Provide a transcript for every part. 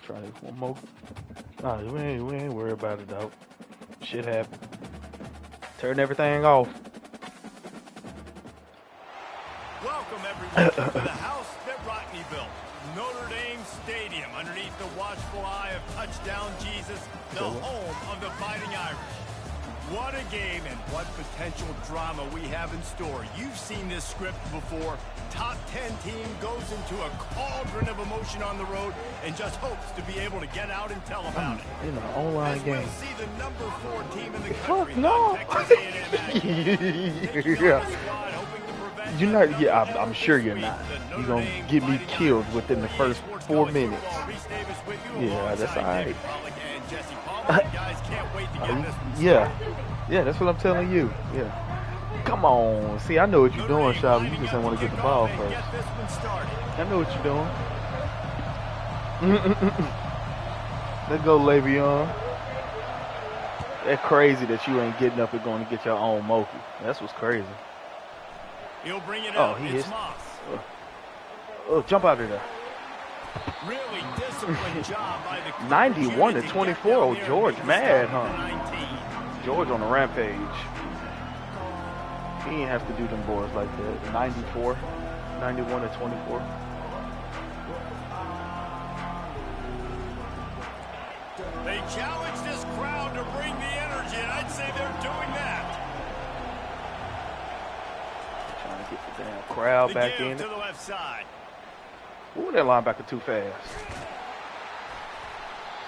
Try one more. Nah, we ain't worried about it, though. Shit happened. Turn everything off. Welcome, everyone, to the house that Rockney built. Notre Dame Stadium, underneath the watchful eye of Touchdown Jesus, the home of the Fighting Irish. What a game and what potential drama we have in store. You've seen this script before. Top 10 team goes into a cauldron of emotion on the road and just hopes to be able to get out and tell about it. In an online game. We'll see the number 4 team in the Fuck country. no. Yeah. You're not. Yeah, I'm sure you're not. You're gonna get me killed within the first 4 minutes. Yeah, that's all right. Yeah, that's what I'm telling you. Yeah. Come on. See, I know what you're doing, Shabba. You just don't want to get the ball first. I know what you're doing. Let's go, Le'Veon. That's crazy that you ain't getting up and going to get your own Moki. That's what's crazy. He'll bring it Oh, he hits. Oh, jump out of there. Really disciplined job by the 91 to 24. Oh, George mad, huh? George on the rampage. He ain't have to do them boys like that. 94, 91 to 24. They challenge this crowd to bring the energy, and I'd say they're doing that. Trying to get the damn crowd back in. To the left side. Ooh, that linebacker too fast.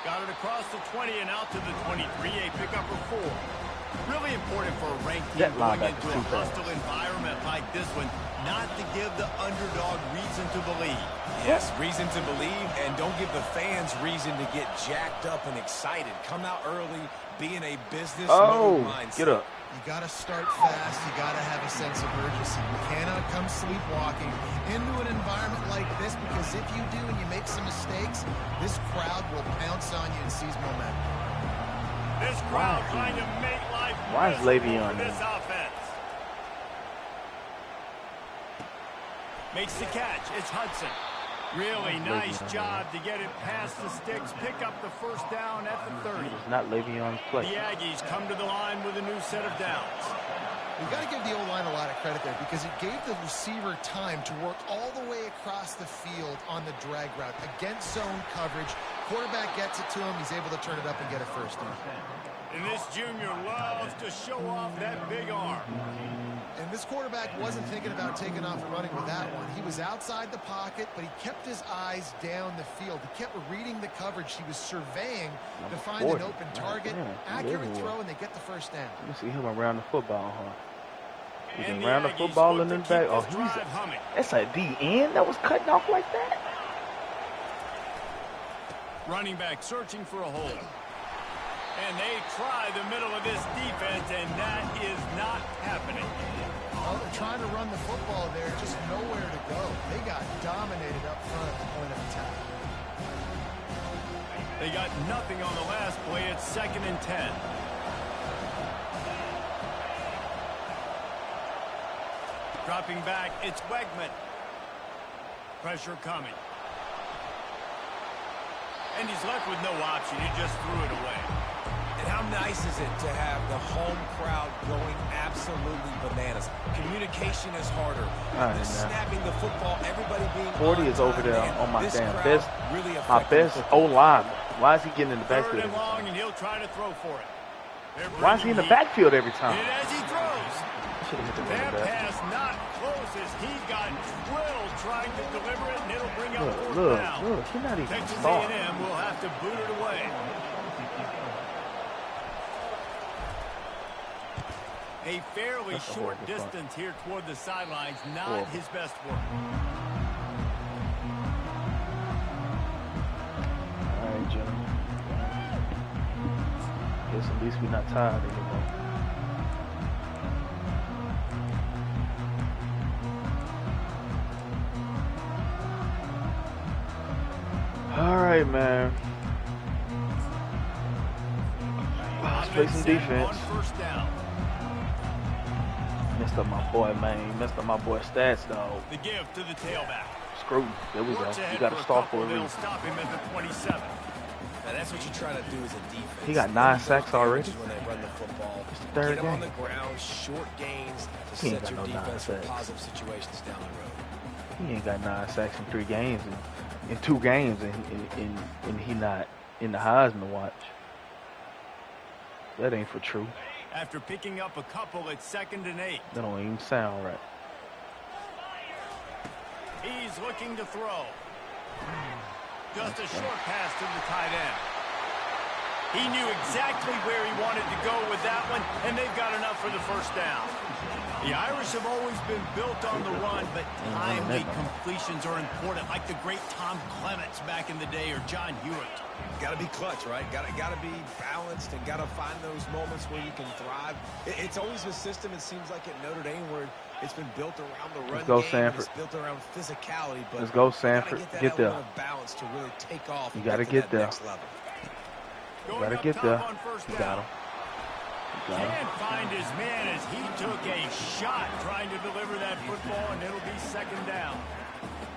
Got it across the 20 and out to the 23. A pickup of 4. Really important for a ranked team going into a hostile environment like this one, not to give the underdog reason to believe. Yes, reason to believe, and don't give the fans reason to get jacked up and excited. Come out early, be in a business mode mindset. Get up. You got to start fast. You got to have a sense of urgency. You cannot come sleepwalking into an environment like this, because if you do and you make some mistakes, this crowd will pounce on you and seize momentum. This crowd trying to make life Why is Le'Veon this offense? Makes the catch. It's Hudson. Really nice job to get it past the sticks, pick up the first down at the 30. It's not Le'Veon's play. The Aggies come to the line with a new set of downs. We've got to give the O-line a lot of credit there, because it gave the receiver time to work all the way across the field on the drag route against zone coverage. Quarterback gets it to him. He's able to turn it up and get a first down. And this junior loves to show off that big arm. And this quarterback wasn't thinking about taking off and running with that one. He was outside the pocket, but he kept his eyes down the field. He kept reading the coverage. He was surveying to find an open target. Accurate throw, and they get the first down. You see him around the football, huh? He's around the football and then back. Oh, that's a D-end that was cutting off like that? Running back searching for a hole. And they try the middle of this defense, and that is not happening. Well, they're trying to run the football there, just nowhere to go. They got dominated up front at the point of attack. They got nothing on the last play. It's 2nd and 10. Dropping back, it's Wegman. Pressure coming. And he's left with no option. He just threw it away. And how nice is it to have the home crowd going absolutely bananas? Communication is harder. Snapping the football, everybody being 40 is over there on my damn best, my best O-line. Why is he getting in the backfield every time? And he'll try to throw for it. Why is he in the backfield every time? And as he throws, that pass not close as he got drilled trying to deliver it, and it'll bring up fourth down. Look, he's not even Texas starting. A&M will have to boot it away. A fairly short distance here toward the sidelines, not his best work. All right, gentlemen. Guess at least we're not tired anymore. All right, man. Let's play some defense. Messed up my boy, man. Messed up my boy stats, dog. The give to the tailback. Screw. There we go. You got to start for a reason. Stop him at the 27. that's what you try to do as a defense. He got 9 sacks already. When they run the football, it's the third get game. him on the ground, short gains to set your defense for positive situations down the road. He ain't got 9 sacks in 3 games, in 2 games, and he not in the Heisman watch. That ain't for true. After picking up a couple at 2nd and 8. That don't even sound right. He's looking to throw. Just a short pass to the tight end. He knew exactly where he wanted to go with that one, and they've got enough for the first down. The Irish have always been built on the run, but timely completions are important, like the great Tom Clements back in the day or John Hewitt. Got to be clutch, right? Got to be balanced and got to find those moments where you can thrive. It's always a system, it seems like, at Notre Dame where it's been built around the run game. Sanford. It's built around physicality, but let's go, Sanford. Get there. Balance to really take off. You got to get there. You got to get there. You got him. Can't find his man as he took a shot trying to deliver that football, and it'll be 2nd down.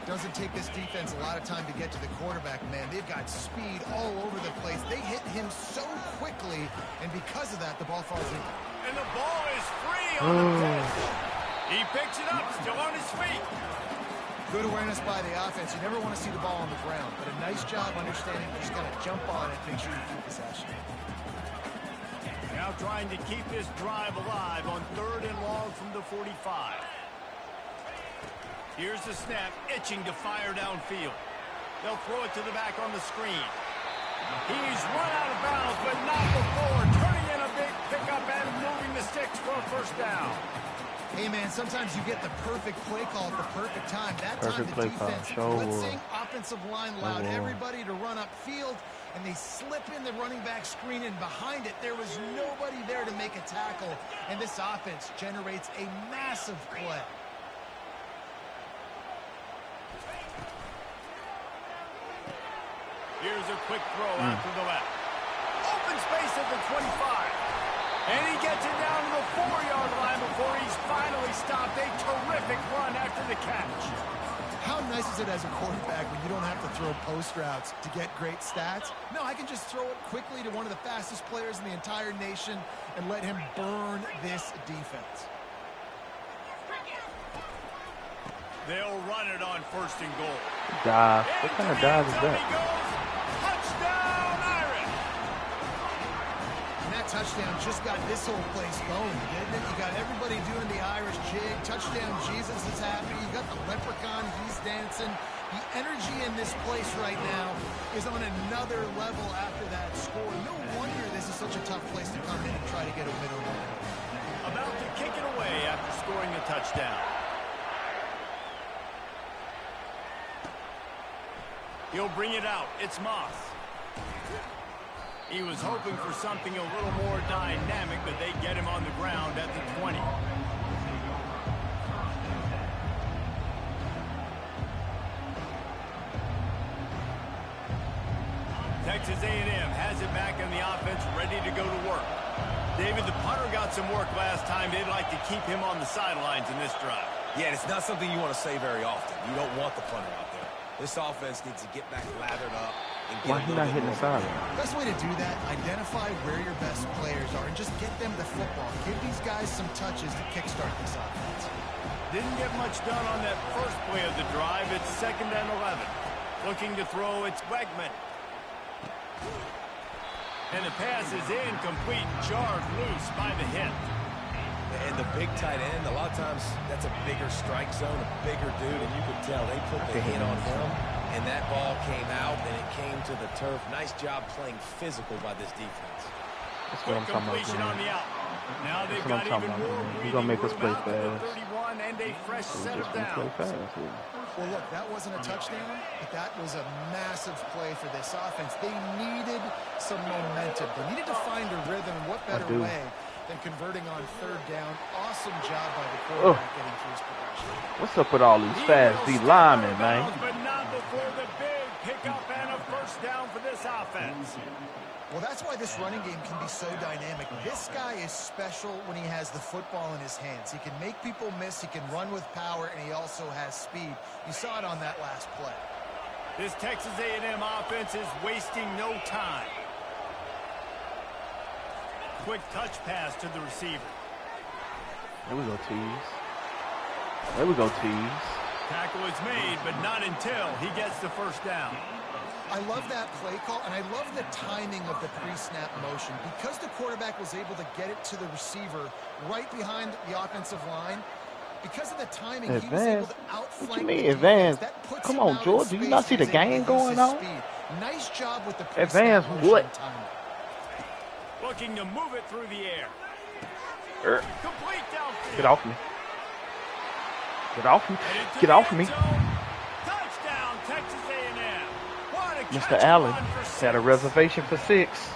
Doesn't take this defense a lot of time to get to the quarterback, man. They've got speed all over the place. They hit him so quickly, and because of that, the ball falls in. And the ball is free on the pitch. He picks it up, still on his feet. Good awareness by the offense. You never want to see the ball on the ground, but a nice job understanding you're just going to jump on it, make sure you keep possession. Now trying to keep this drive alive on 3rd and long from the 45. Here's the snap, itching to fire downfield. They'll throw it to the back on the screen. He's run out of bounds, but not before turning in a big pickup and moving the sticks for a 1st down. Hey, man, sometimes you get the perfect play call at the perfect time. That time the defense blitzing, offensive line allowed everybody to run upfield, and they slip in the running back screen, and behind it, there was nobody there to make a tackle, and this offense generates a massive play. Here's a quick throw out to the left. Open space at the 25. And he gets it down to the 4-yard line before he's finally stopped. A terrific run after the catch. How nice is it as a quarterback when you don't have to throw post routes to get great stats? No, I can just throw it quickly to one of the fastest players in the entire nation and let him burn this defense. They'll run it on 1st and goal. Dive. What kind of dive is that? Touchdown, Irish! And that touchdown just got this whole place going, didn't it? You got everybody doing the Irish jig. Touchdown, Jesus is happy. You got the leprechaun, he's dancing. The energy in this place right now is on another level after that score. No wonder this is such a tough place to come in and try to get a win over. About to kick it away after scoring the touchdown. He'll bring it out. It's Moss. He was hoping for something a little more dynamic, but they get him on the ground at the 20. Texas A&M has it back in the offense, ready to go to work. David, the punter got some work last time. They'd like to keep him on the sidelines in this drive. Yeah, it's not something you want to say very often. You don't want the punter out there. This offense needs to get back lathered up. Why he not hitting the sideline? Best way to do that, identify where your best players are and just get them the football. Give these guys some touches to kickstart this offense. Didn't get much done on that first play of the drive. It's 2nd and 11. Looking to throw, it's Wegman. And the pass is incomplete, jarred loose by the hit. And the big tight end, a lot of times that's a bigger strike zone, a bigger dude, and you can tell they put the hit on him, and that ball came out, and it came to the turf. Nice job playing physical by this defense. That's what I'm talking about. On the out. Now they've got even more. He's going to make us play fast. 31 and a fresh set of downs. Well, look, that wasn't a touchdown, but that was a massive play for this offense. They needed some momentum. They needed to find a rhythm, and what better way than converting on 3rd down. Awesome job by the quarterback getting through his progression. What's up with all these fast D linemen, man? But not before the big pickup and a 1st down for this offense. Well, that's why this running game can be so dynamic. This guy is special when he has the football in his hands. He can make people miss, he can run with power, and he also has speed. You saw it on that last play. This Texas A&M offense is wasting no time. quick touch pass to the receiver. There we go, tease. There we go, tease. Tackle is made, but not until he gets the first down. I love that play call, and I love the timing of the pre-snap motion. Because the quarterback was able to get it to the receiver right behind the offensive line, because of the timing, he was able to outflank. What you mean, advance? Come on, George. Do you not see the game going on? Nice job with the advance what? Looking to move it through the air. Complete downfield. Get off me. Get off me. Get off me. Touchdown, Texas A&M. Mr. Allen had a reservation for 6.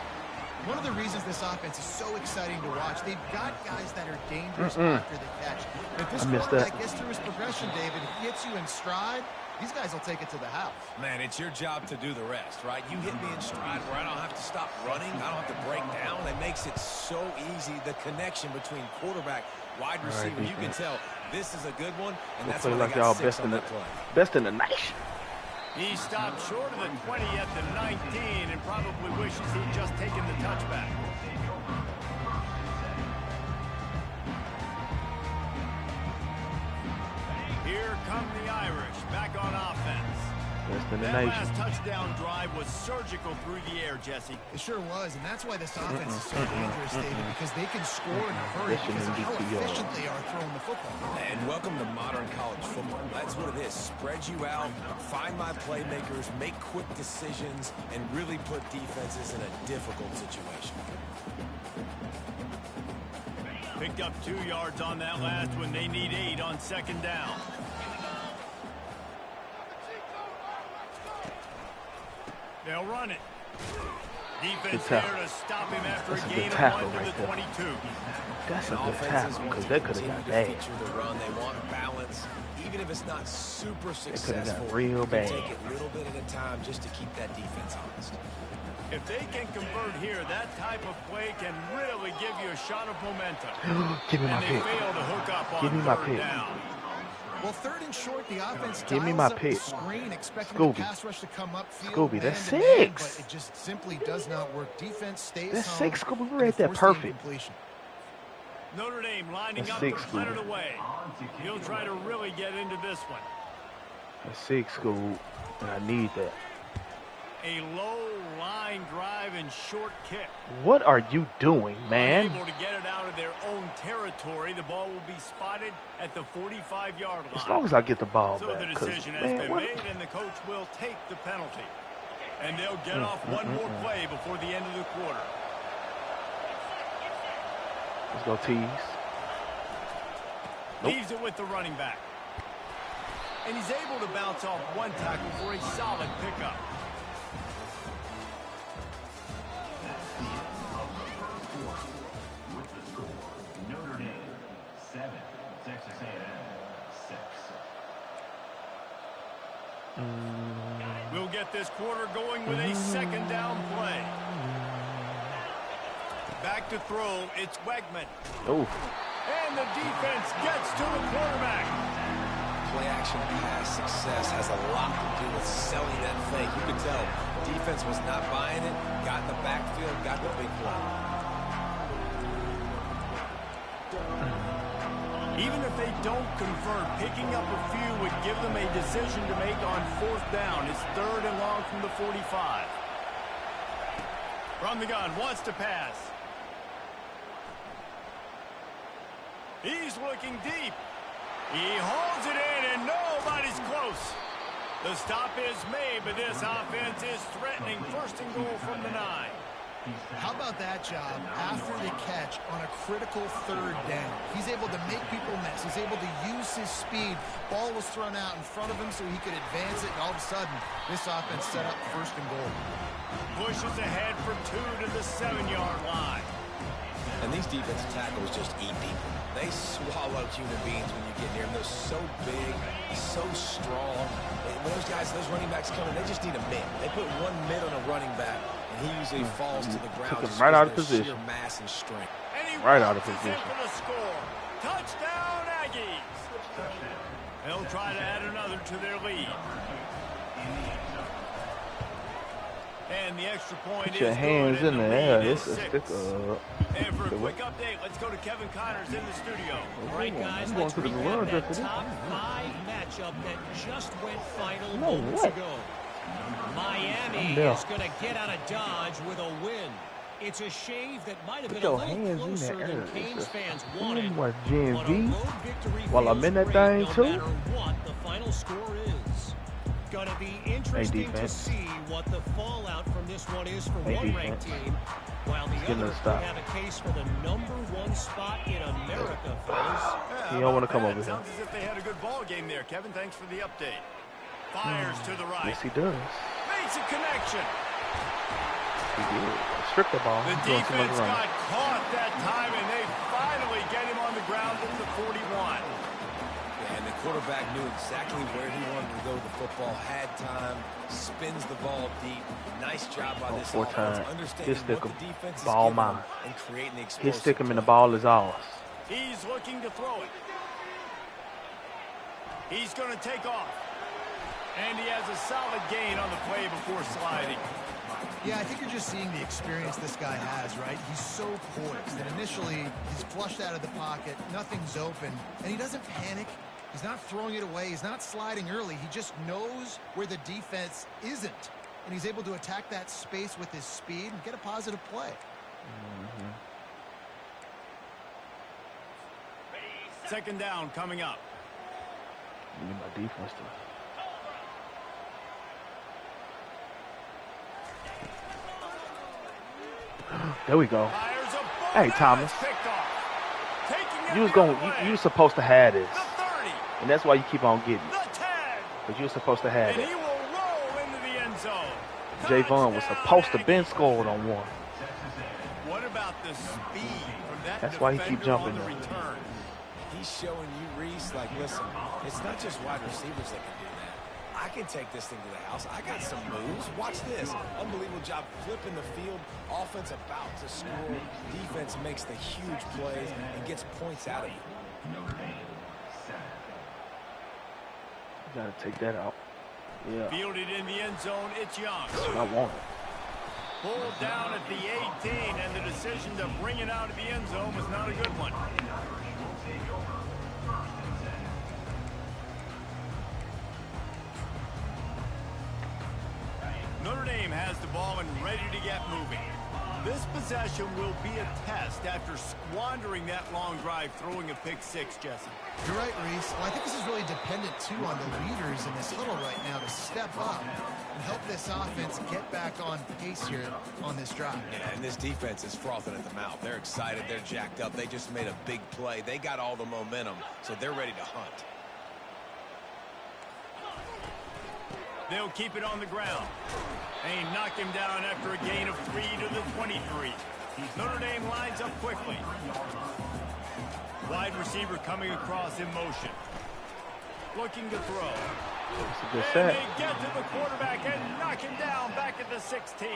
One of the reasons this offense is so exciting to watch, they've got guys that are dangerous after the catch. If this quarterback gets through his progression, David, he hits you in stride, these guys will take it to the house. Man, it's your job to do the rest, right? You hit me in stride where I don't have to stop running. I don't have to break down. It makes it so easy, the connection between quarterback, wide receiver. You can tell this is a good one, and that's why like y'all best in the nation. He stopped short of the 20 at the 19 and probably wishes he'd just taken the touchback. Here come the Irish back on offense. That last touchdown drive was surgical through the air, Jesse. It sure was, and that's why this offense is so dangerous, David, because they can score in a hurry because of how efficient they are throwing the football. And welcome to modern college football. That's what it is. Spread you out, find my playmakers, make quick decisions, and really put defenses in a difficult situation. Picked up 2 yards on that last one. They need 8 on second down. They'll run it. Defense there to stop him after a gain of 1 to the 22. That's a good tackle because they could have got bad. The run, they want balance. Even if it's not super successful, real bad. Take it a little bit at a time just to keep that defense honest. If they can convert here, that type of play can really give you a shot of momentum. Give me my pick. And they fail to hook up on Give me my third pick. down. Well, 3rd and short, the offense give me my pick. Screen, expecting Scooby. the pass rush to come up field. Scooby, that's 6. But it just simply does not work. Defense stays That's home. 6, Scooby. We're right there. Perfect. Notre Dame lining That's up 6, to clear it away. He'll try to really get into this one. That's 6, Scooby, and I need that. A low line drive and short kick. What are you doing, man? Able to get it out of their own territory. The ball will be spotted at the 45-yard line. As long as I get the ball so back. The decision has been made, and the coach will take the penalty. And they'll get off one more play before the end of the quarter. Let's go, tease. Leaves it with the running back. And he's able to bounce off one tackle for a solid pickup. Notre Dame 7, Texas A&M 6. We'll get this quarter going with a second down play. Back to throw, it's Wegman. Oh. And the defense gets to the quarterback. Play action pass success has a lot to do with selling that fake. You could tell defense was not buying it, got in the backfield, got the big play. Even if they don't convert, picking up a few would give them a decision to make on 4th down. It's 3rd and long from the 45. From the gun, wants to pass. He's looking deep. He holds it in, and nobody's close. The stop is made, but this offense is threatening 1st and goal from the 9. How about that job after the catch on a critical 3rd down? He's able to make people miss. He's able to use his speed. Ball was thrown out in front of him so he could advance it, and all of a sudden, this offense set up 1st and goal. Pushes ahead for 2 to the 7-yard line. And these defensive tackles just eat people. They swallow human beings when you get near them. They're so big, so strong. And when those guys, those running backs come in, they just need a mid. They put one mid on a running back, and he usually falls to the ground. Took him right out of position. Sheer mass and strength. And he right out of runs position. in for the score. Touchdown, Aggies. They'll try to add another to their lead. And the extra point Put your is hands good, in and the the air. lead is It's a 6. stick And for a quick update, let's go to Kevin Connors in the studio. All right, guys, I'm going let's to the recap garage that after this. top 5 matchup that just went final No moments way. ago. Miami Yeah. is going to get out of Dodge with a win. It's a shave that might have Put been a your little hands in closer the than air. Canes It's fans a wanted. what, But a GMV? road victory While I'm feels in that great thing, no too? matter what the final score is. Going to be interesting to defense. see what the fallout from this one is for Hey, one ranked defense. team, while the getting other a could stop. have a case for the #1 spot in America, fellas. You don't want to come over here. Sounds as if they had a good ball game there. Kevin, thanks for the update. Fires to the right. Yes, he does. Makes a connection. He did. Strip the ball. The He's doing too much defense running. got caught that time, and they finally get him on the ground at the 41. And the quarterback knew exactly where he wanted to go with the football, had time, spins the ball deep. Nice job by this 4 offense, times. understanding His stick what him. the defense is Ball giving mine. them and creating the His explosive stick him and the play. ball is ours. He's looking to throw it. He's going to take off. And he has a solid gain on the play before sliding. Yeah, I think you're just seeing the experience this guy has, right? He's so poised. And initially, he's flushed out of the pocket. Nothing's open. And he doesn't panic. He's not throwing it away. He's not sliding early. He just knows where the defense isn't. And he's able to attack that space with his speed and get a positive play. Second down coming up. I need my defense to. There we go. Fires a ball. Hey, Now Thomas. it's picked off. Taking it You was the going. other way. You was supposed to have this, The 30. and that's why you keep on getting it. The 10. Because you were supposed to have And it. he will roll into the end zone. Javon was supposed to been scored on one. What about the speed from that That's why he keep defender jumping on the though. return? He's showing you, Reese, like, listen, it's not just wide receivers that can do that. I can take this thing to the house. I got some moves. Watch this. Unbelievable job flipping the field. Offense about to score. Defense makes the huge plays and gets points out of you. You gotta take that out. Yeah, Fielded in the end zone, it's Young. that's what I wanted. Pulled down at the 18, and the decision to bring it out of the end zone was not a good one. Notre Dame has the ball and ready to get moving. This possession will be a test after squandering that long drive, throwing a pick six, Jesse. You're right, Reese. Well, I think this is really dependent, too, on the leaders in this huddle right now to step up and help this offense get back on pace here on this drive. Yeah, and this defense is frothing at the mouth. They're excited. They're jacked up. They just made a big play. They got all the momentum, so they're ready to hunt. They'll keep it on the ground. They knock him down after a gain of 3 to the 23. Notre Dame lines up quickly. Wide receiver coming across in motion. Looking to throw. It's a good And set. they get to the quarterback and knock him down back at the 16.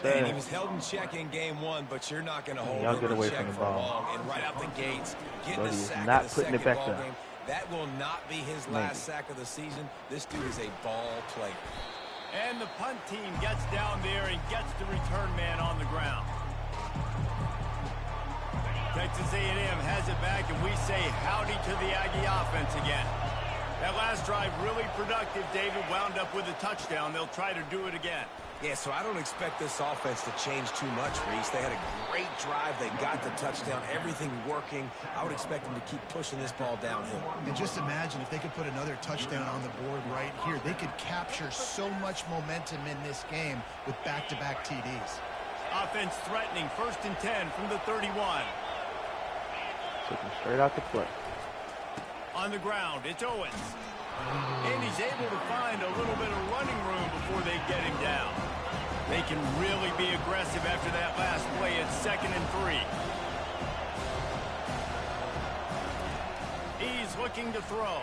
Good And he set. was held in check in game one, but you're not going to hold y'all him get in away check from the for ball. long. And right out the gates, getting But a he's sack not in the putting it second back ball there. game. That will not be his last sack of the season. This dude is a ball player. And the punt team gets down there and gets the return man on the ground. Texas A&M has it back, and we say howdy to the Aggie offense again. That last drive really productive. David wound up with a touchdown. They'll try to do it again. Yeah, so I don't expect this offense to change too much, Reese. They had a great drive. They got the touchdown. Everything working. I would expect them to keep pushing this ball downhill. And just imagine if they could put another touchdown on the board right here. They could capture so much momentum in this game with back-to-back TDs. Offense threatening. 1st and 10 from the 31. Took him straight out the play. On the ground, it's Owens. And he's able to find a little bit of running room before they get him down. They can really be aggressive after that last play at 2nd and 3. He's looking to throw.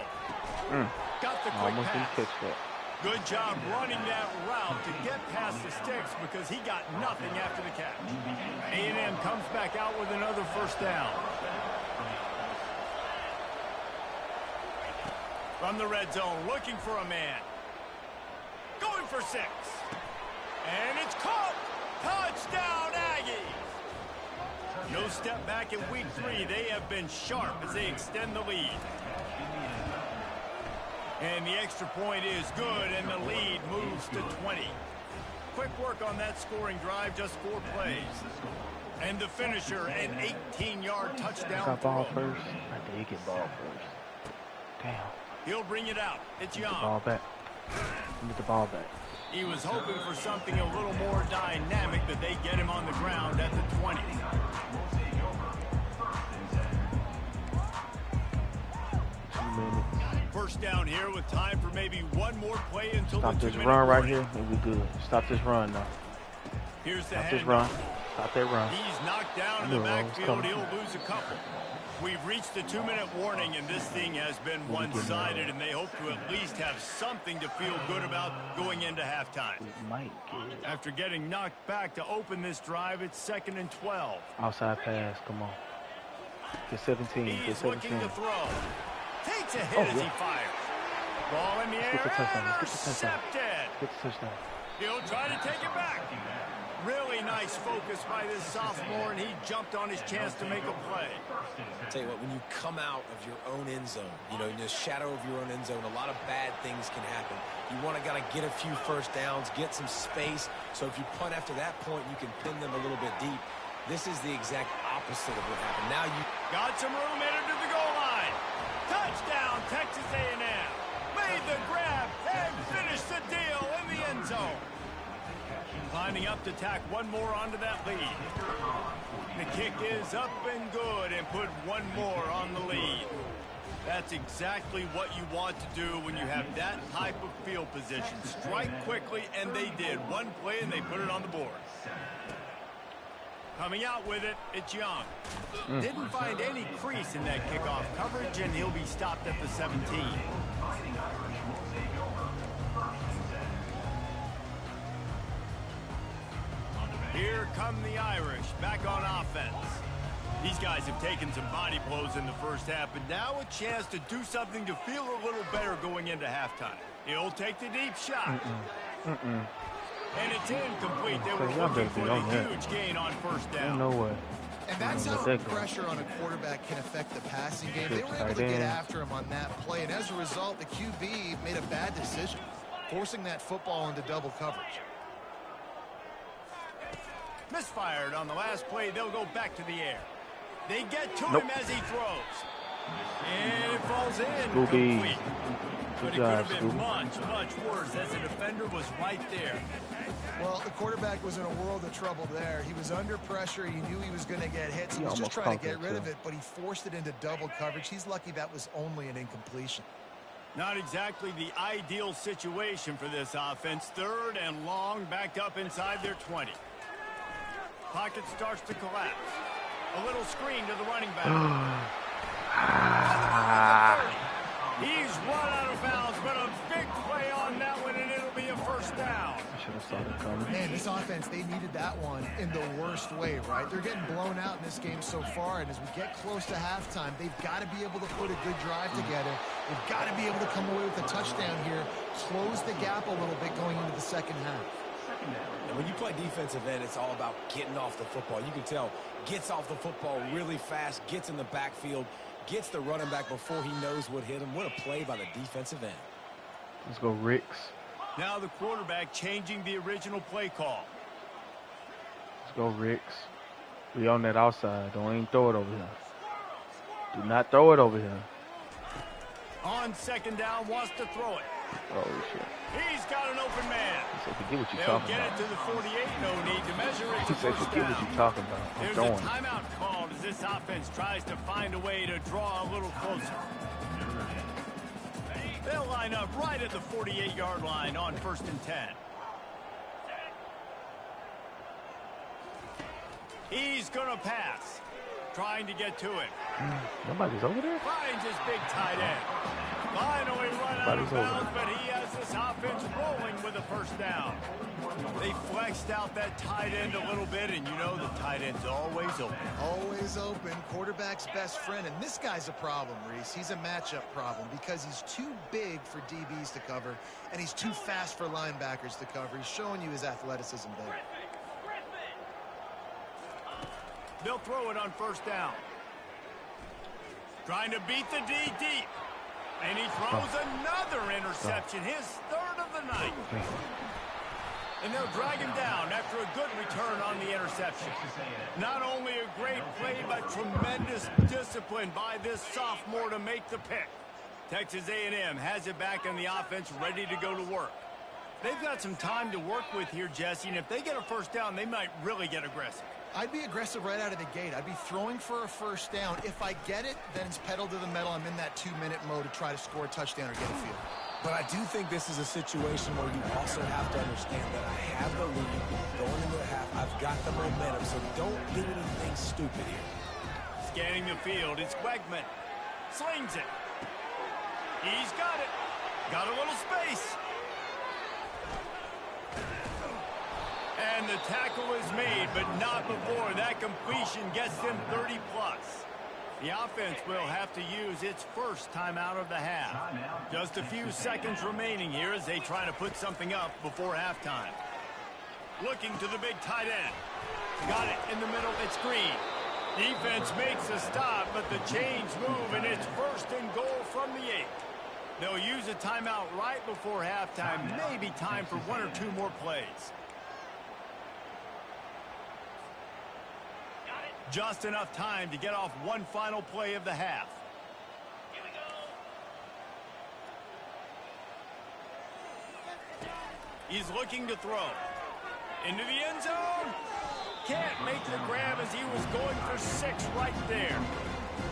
Got the quick Almost didn't pass. catch that. Good job running that route to get past the sticks because he got nothing after the catch. A&M comes back out with another 1st down. From the red zone, looking for a man. Going for 6. And it's caught. Touchdown, Aggie. No step back in week 3. They have been sharp as they extend the lead. And the extra point is good, and the lead moves to 20. Quick work on that scoring drive, just 4 plays. And the finisher, an 18-yard touchdown Got ball throw. first. I did get ball first. Damn. He'll bring it out. It's Get the Young. ball back. Get the ball back. He was hoping for something a little more dynamic, but they get him on the ground at the 20. First down here with time for maybe one more play until Stop the this 2-minute run right warning. here, and we good. Stop this run now. Here's the Stop this handoff. run. Stop that run. He's knocked down in I the knew it was backfield. coming. He'll lose a couple. We've reached the 2-minute warning, and this thing has been one-sided, and they hope to at least have something to feel good about going into halftime. We might get it. After getting knocked back to open this drive, it's 2nd and 12. Outside pass. Come on. Get 17. Get He's 17. looking to throw. Takes a hit Oh, as he yeah. fires. Ball in the Let's air, get the touchdown. Let's get the touchdown. intercepted. Get the touchdown. He'll try to take it back. Really nice focus by this sophomore, and he jumped on his chance to make a play. I'll tell you what, when you come out of your own end zone, you know, in the shadow of your own end zone, a lot of bad things can happen. You want to get a few first downs, get some space, so if you punt after that point, you can pin them a little bit deep. This is the exact opposite of what happened. Now you Got some room, headed to the goal line. Touchdown, Texas A&M. Made the grab and finished the deal in the end zone. Lining up to tack one more onto that lead. The kick is up and good and put one more on the lead. That's exactly what you want to do when you have that type of field position. Strike quickly, and they did. One play, and they put it on the board. Coming out with it, it's Young. Didn't find any crease in that kickoff coverage, and he'll be stopped at the 17. Here come the Irish, back on offense. These guys have taken some body blows in the first half, but now a chance to do something to feel a little better going into halftime. He'll take the deep shot. And it's incomplete. They were looking for the huge gain on first down. No way. And that's how pressure on a quarterback can affect the passing game. They were able to get after him on that play, and as a result, the QB made a bad decision, forcing that football into double coverage. Misfired on the last play. They'll go back to the air. They get to him as he throws. And it falls in complete. But it could have been much, much worse as the defender was right there. Well, the quarterback was in a world of trouble there. He was under pressure. He knew he was going to get hit. So he was just trying to get rid of it, but he forced it into double coverage. He's lucky that was only an incompletion. Not exactly the ideal situation for this offense. 3rd and long, backed up inside their 20. Pocket starts to collapse. A little screen to the running back. He's run out of bounds, but a big play on that one, and it'll be a first down. I should have saw that coming. Man, this offense, they needed that one in the worst way, right? They're getting blown out in this game so far, and as we get close to halftime, they've got to be able to put a good drive together. They've got to be able to come away with a touchdown here, close the gap a little bit going into the second half. And when you play defensive end, it's all about getting off the football. You can tell, gets off the football really fast, gets in the backfield, gets the running back before he knows what hit him. What a play by the defensive end. Let's go, Ricks. Now the quarterback changing the original play call. Let's go, Ricks. We on that outside. Don't even throw it over here. Do not throw it over here. On second down, wants to throw it. Oh, shit. He's got an open man. He said, forget what you're They'll talking get about. it to the 48. No need to measure it to He said, first forget down. what you're talking about. I'm There's throwing a timeout called as this offense tries to find a way to draw a little closer. They'll line up right at the 48-yard line on 1st and 10. He's going to pass. Trying to get to it. Nobody's over there? Finds his big tight end. Finally run out of bounds, but he has this offense rolling with a first down. They flexed out that tight end a little bit, and you know the tight end's always open. Always open. Quarterback's best friend. And this guy's a problem, Reese. He's a matchup problem because he's too big for DBs to cover, and he's too fast for linebackers to cover. He's showing you his athleticism there. They'll throw it on first down. Trying to beat the D deep. And he throws another interception, his third of the night. And they'll drag him down after a good return on the interception. Not only a great play, but tremendous discipline by this sophomore to make the pick. Texas A&M has it back in the offense, ready to go to work. They've got some time to work with here, Jesse, and if they get a first down, they might really get aggressive. I'd be aggressive right out of the gate. I'd be throwing for a first down. If I get it, then it's pedal to the metal. I'm in that 2-minute mode to try to score a touchdown or get a field. But I do think this is a situation where you also have to understand that I have the lead going into the half. I've got the momentum, so don't do anything stupid here. Scanning the field, it's Wegman. Slings it. He's got it. Got a little space. And the tackle is made, but not before that completion gets them 30+. The offense will have to use its first timeout of the half. Just a few seconds remaining here as they try to put something up before halftime. Looking to the big tight end. Got it in the middle. It's Green. Defense makes a stop, but the chains move, and it's first and goal from the 8. They'll use a timeout right before halftime. Maybe time for one or two more plays. Just enough time to get off one final play of the half. Here we go. He's looking to throw. Into the end zone. Can't make the grab as he was going for 6 right there.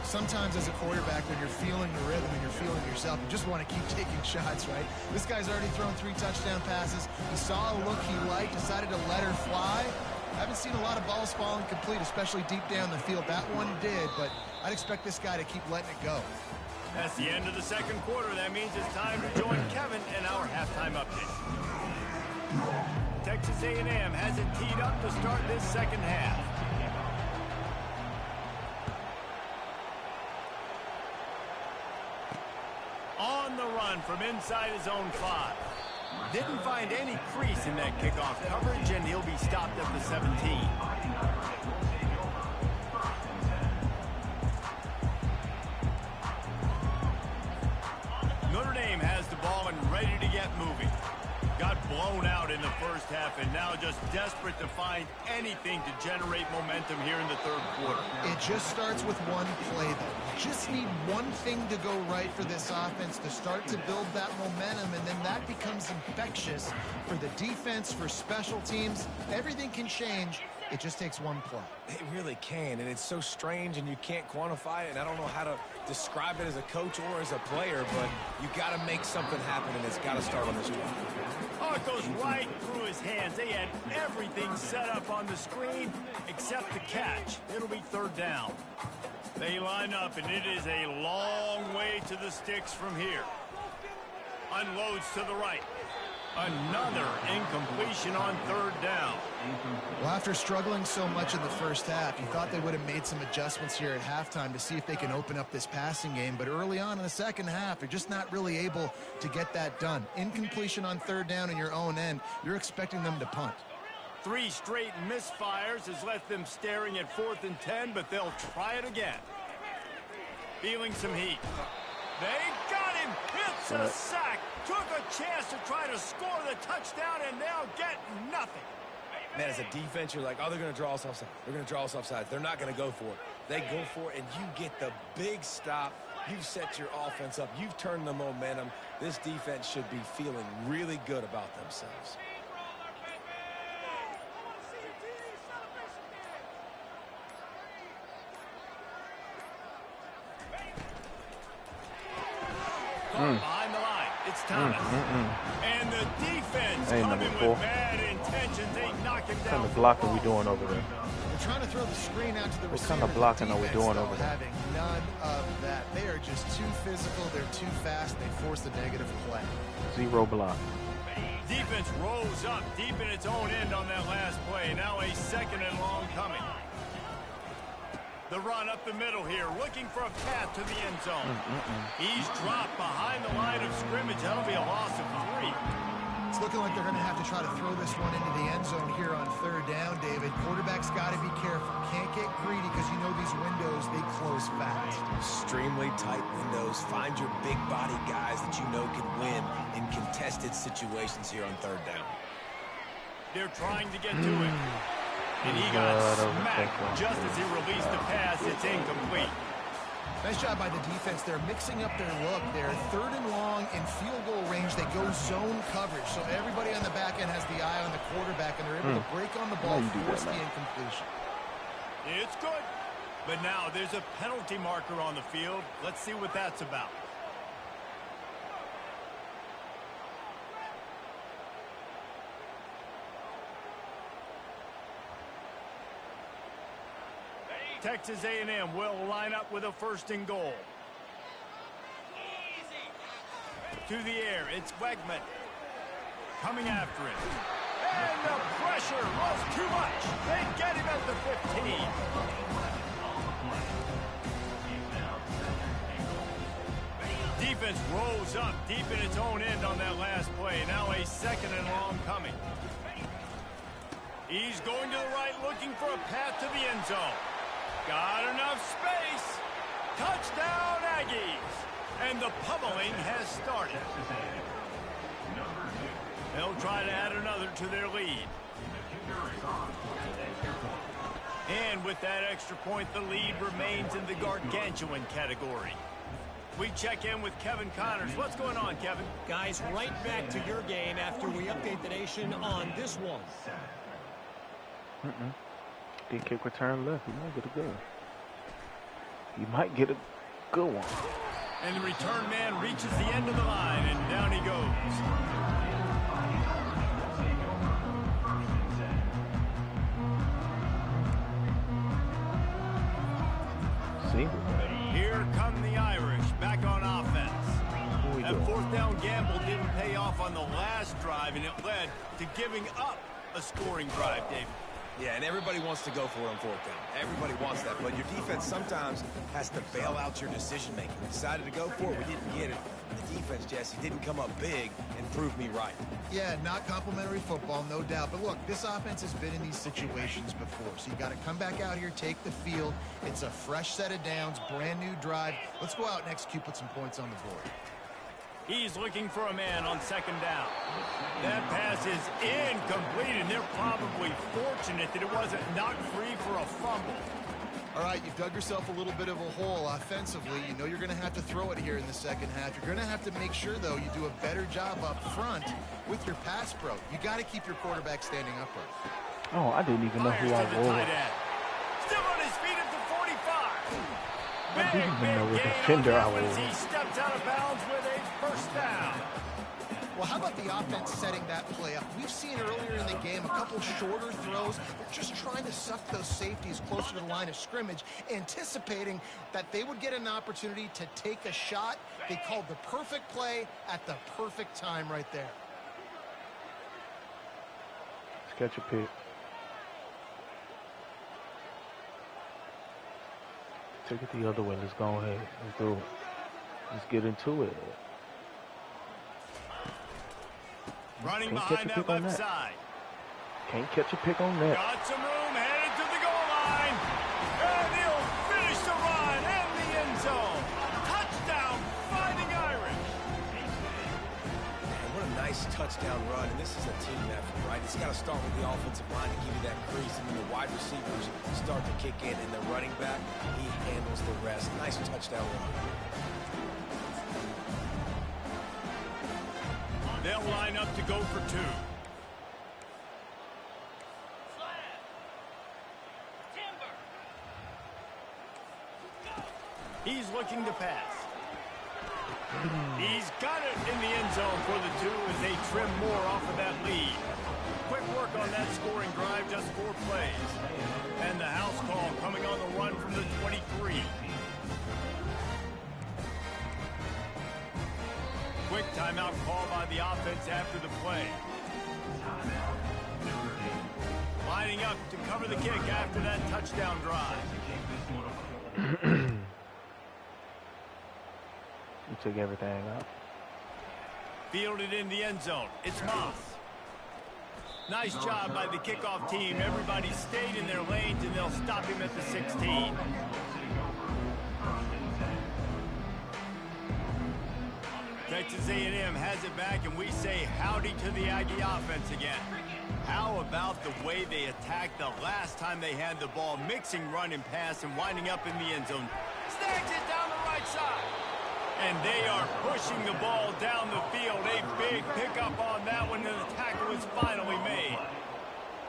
Sometimes as a quarterback, when you're feeling the rhythm and you're feeling yourself, you just want to keep taking shots, right? This guy's already thrown 3 touchdown passes. He saw a look he liked, decided to let her fly. I haven't seen a lot of balls falling complete, especially deep down the field. That one did, but I'd expect this guy to keep letting it go. That's the end of the second quarter. That means it's time to join Kevin in our halftime update. Texas A&M has it teed up to start this second half. On the run from inside his own 5. Didn't find any crease in that kickoff coverage, and he'll be stopped at the 17. Notre Dame has the ball and ready to get moving. Got blown out in the first half and now just desperate to find anything to generate momentum here in the third quarter. It just starts with one play, though. You just need one thing to go right for this offense to start to build that momentum, and then that becomes infectious for the defense, for special teams. Everything can change. It just takes one play. It really can, and it's so strange, and you can't quantify it, and I don't know how to describe it as a coach or as a player, but you got to make something happen, and it's got to start on this drive. Oh, it goes right through his hands. They had everything set up on the screen except the catch. It'll be third down. They line up, and it is a long way to the sticks from here. Unloads to the right. Another incompletion on third down. Well, after struggling so much in the first half, you thought they would have made some adjustments here at halftime to see if they can open up this passing game. But early on in the second half, they're just not really able to get that done. Incompletion on third down in your own end, you're expecting them to punt. 3 straight misfires has left them staring at 4th and 10, but they'll try it again. Feeling some heat. They got him. It's a sack. Took a chance to try to score the touchdown and now get nothing. Man, as a defense, you're like, oh, they're going to draw us offside. They're going to draw us offside. They're not going to go for it. They go for it, and you get the big stop. You've set your offense up. You've turned the momentum. This defense should be feeling really good about themselves. Behind the line, it's Thomas. And the defense coming with bad intentions. They knock him down. What kind of blocking we doing over there? They're trying to throw the screen out to the receiver. What kind of blocking are we doing over there? Having none of that. They are just too physical. They're too fast. They force the negative play. Zero block. Defense rose up deep in its own end on that last play. Now a 2nd and long coming. The run up the middle here, looking for a path to the end zone. He's dropped behind the line of scrimmage. That'll be a loss of 3. It's looking like they're going to have to try to throw this one into the end zone here on 3rd down, David. Quarterback's got to be careful. Can't get greedy because you know these windows, they close fast. Extremely tight windows. Find your big body guys that you know can win in contested situations here on 3rd down. They're trying to get to it. And he got smacked just as he released the pass. It's incomplete. Nice job by the defense. They're mixing up their look. They're 3rd and long in field goal range. They go zone coverage. So everybody on the back end has the eye on the quarterback, and they're able to break on the ball, force the incompletion. It's good. But now there's a penalty marker on the field. Let's see what that's about. Texas A&M will line up with a 1st and goal. To the air, it's Wegman. Coming after him. And the pressure was too much. They get him at the 15. Defense rose up deep in its own end on that last play. Now a 2nd and long coming. He's going to the right, looking for a path to the end zone. Got enough space. Touchdown, Aggies. And the pummeling has started. They'll try to add another to their lead. And with that extra point, the lead remains in the gargantuan category. We check in with Kevin Connors. What's going on, Kevin? Guys, right back to your game after we update the nation on this one. Did kick return left. He might get a good one. He might get a good one. And the return man reaches the end of the line, and down he goes. See? Here come the Irish back on offense. That 4th down gamble didn't pay off on the last drive, and it led to giving up a scoring drive, David. Yeah, and everybody wants to go for it on 4th down. Everybody wants that, but your defense sometimes has to bail out your decision-making. We decided to go for it. We didn't get it. The defense, Jesse, didn't come up big and prove me right. Yeah, not complimentary football, no doubt. But look, this offense has been in these situations before, so you got to come back out here, take the field. It's a fresh set of downs, brand new drive. Let's go out and execute, put some points on the board. He's looking for a man on 2nd down. That pass is incomplete, and they're probably fortunate that it wasn't knocked free for a fumble. All right, you've dug yourself a little bit of a hole offensively. You know you're going to have to throw it here in the 2nd half. You're going to have to make sure, though, you do a better job up front with your pass pro. You got to keep your quarterback standing upright. Oh, I didn't even know who I was. Still on his feet at the 45. I didn't even know what defender I was. He steps out of bounds with a 1st down. Well, how about the offense setting that play up? We've seen earlier in the game a couple shorter throws. They're just trying to suck those safeties closer to the line of scrimmage, anticipating that they would get an opportunity to take a shot. They called the perfect play at the perfect time right there. Let's catch a pick. Take it the other way. Let's go ahead. Let's do it. Let's get into it. Running Can't behind catch a that pick on left that. side. Can't catch a pick on that. Got some room, headed to the goal line. And he'll finish the run in the end zone. Touchdown, Fighting Irish. And what a nice touchdown run. And this is a team effort, right? It's got to start with the offensive line to give you that crease. And then the wide receivers start to kick in. And the running back, he handles the rest. Nice touchdown run. They'll line up to go for 2. He's looking to pass. He's got it in the end zone for the 2 as they trim more off of that lead. Quick work on that scoring drive, just 4 plays. And the timeout called by the offense after the play. Lining up to cover the kick after that touchdown drive. You took everything out. Fielded in the end zone. It's Moss. Nice job by the kickoff team. Everybody stayed in their lanes, and they'll stop him at the 16. Texas A&M has it back, and we say howdy to the Aggie offense again. How about the way they attacked the last time they had the ball, mixing run and pass and winding up in the end zone. Snags it down the right side. And they are pushing the ball down the field. A big pickup on that one, and the tackle is finally made.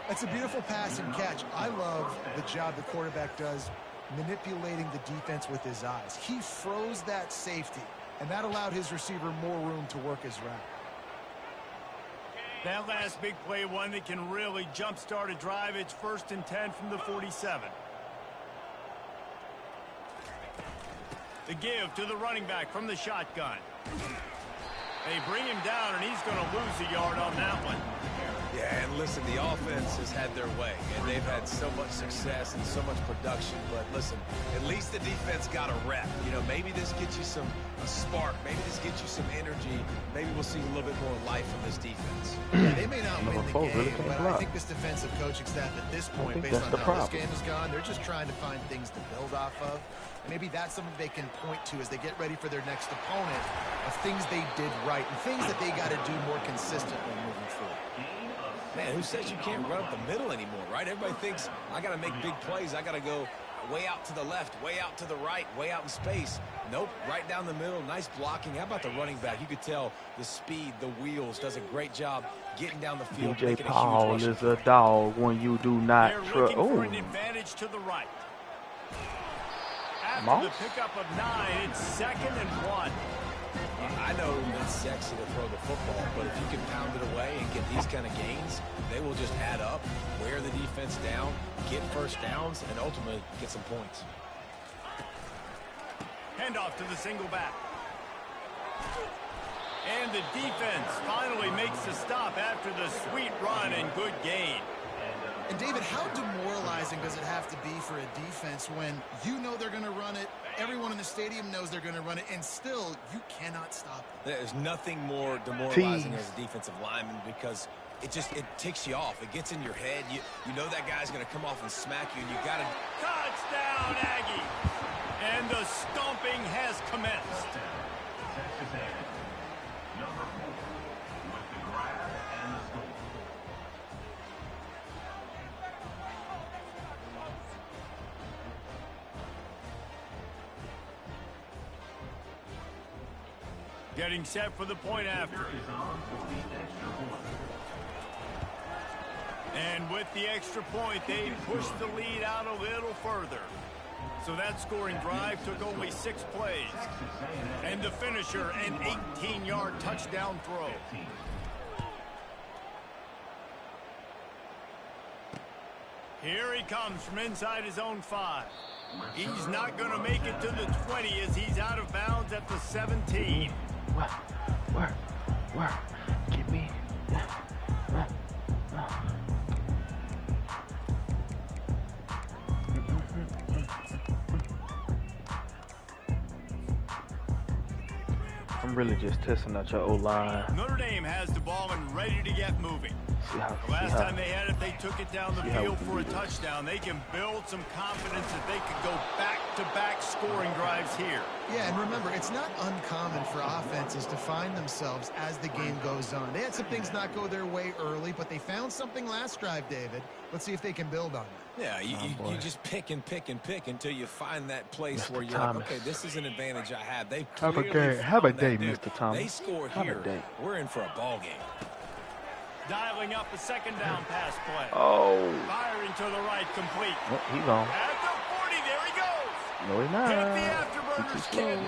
That's a beautiful pass and catch. I love the job the quarterback does manipulating the defense with his eyes. He froze that safety, and that allowed his receiver more room to work his route. That last big play, one that can really jumpstart a drive. It's 1st and 10 from the 47. The give to the running back from the shotgun. They bring him down, and he's going to lose a yard on that one. Yeah, and listen, the offense has had their way, and they've had so much success and so much production. But listen, at least the defense got a rep. You know, maybe this gets you a spark. Maybe this gets you some energy. Maybe we'll see a little bit more life from this defense. Yeah, they may not win the game, but I think this defensive coaching staff at this point, based on how this game has gone, they're just trying to find things to build off of. And maybe that's something they can point to as they get ready for their next opponent, of things they did right and things that they got to do more consistently moving forward. Man, who says you can't run up the middle anymore, right? Everybody thinks, I got to make big plays. I got to go way out to the left, way out to the right, way out in space. Nope, right down the middle, nice blocking. How about the running back? You could tell the speed, the wheels, does a great job getting down the field. DJ Paul is a dog when you do not trust. Oh, an advantage to the right. After the pickup of 9, it's 2nd and 1. I know it's sexy to throw the football, but if you can pound it away and get these kind of gains, they will just add up, wear the defense down, get first downs, and ultimately get some points. Handoff to the single back. And the defense finally makes the stop after the sweet run and good gain. And David, how demoralizing does it have to be for a defense when you know they're going to run it, everyone in the stadium knows they're going to run it, and still you cannot stop it? There's nothing more demoralizing as a defensive lineman because it ticks you off. It gets in your head. You know that guy's going to come off and smack you, and you got to... Touchdown, Aggie! And the stomping has commenced. Number 4 with the grab and the score. Getting set for the point after. And with the extra point, they pushed the lead out a little further. So that scoring drive took only 6 plays. And the finisher, an 18-yard touchdown throw. Here he comes from inside his own 5. He's not going to make it to the 20 as he's out of bounds at the 17. Where? Get me. I'm really just testing out your O-line. Notre Dame has the ball and ready to get moving. The last time they had it, they took it down the field for a touchdown. They can build some confidence that they could go back-to-back scoring drives here. Yeah, and remember, it's not uncommon for offenses to find themselves as the game goes on. They had some things not go their way early, but they found something last drive, David. Let's see if they can build on that. Yeah, you just pick and pick and pick until you find that place where you're like, okay, this is an advantage I have. They've have a day, Mr. Thomas. They score here. We're in for a ball game. Dialing up a second down pass play. Oh. Firing to the right, complete. Oh, he's on. At the 40, there he goes. No, he's not. Hit the afterburners, kid.